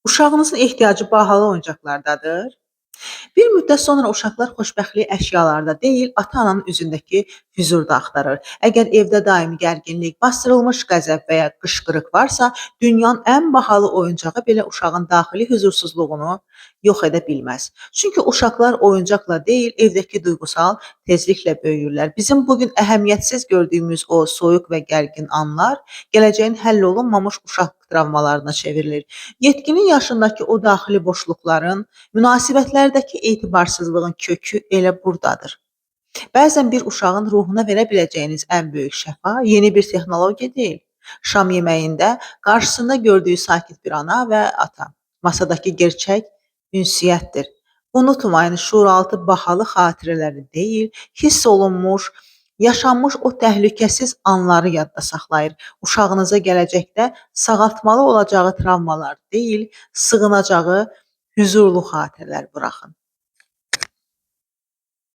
Uşağınızın ehtiyacı bahalı oyuncaqlardadır. Bir müddət sonra uşaqlar xoşbəxtlik əşyalarda deyil, ata-ananın üzündəki hüzurda axtarır. Əgər evdə daimi gərginlik, bastırılmış qəzəb və ya qışqırıq varsa, dünyanın ən bahalı oyuncağı belə uşağın daxili huzursuzluğunu yox edə bilməz. Çünki uşaqlar oyuncaqla deyil, evdəki duyğusal tezliklə böyüyürlər. Bizim bugün əhəmiyyətsiz gördüyümüz o soyuq və gərgin anlar gələcəyin həll olunmamış uşaq travmalarına çevrilir. Yetkinlik yaşındakı o daxili boşluqların, münasibətlərdəki etibarsızlığın kökü elə burdadır. Bəzən bir uşağın ruhuna verə biləcəyiniz ən böyük şəfa yeni bir texnologiya deyil. Şam yeməyində qarşısında gördüyü sakit bir ana və ata. Masadakı gerçək ünsiyyətdir. Unutmayın, şuuraltı bahalı xatirələri deyil, hiss olunmuş, yaşanmış o təhlükəsiz anları yadda saxlayır. Uşağınıza gələcəkdə sağaltmalı olacağı travmalar deyil, sığınacağı hüzurlu xatirələr buraxın.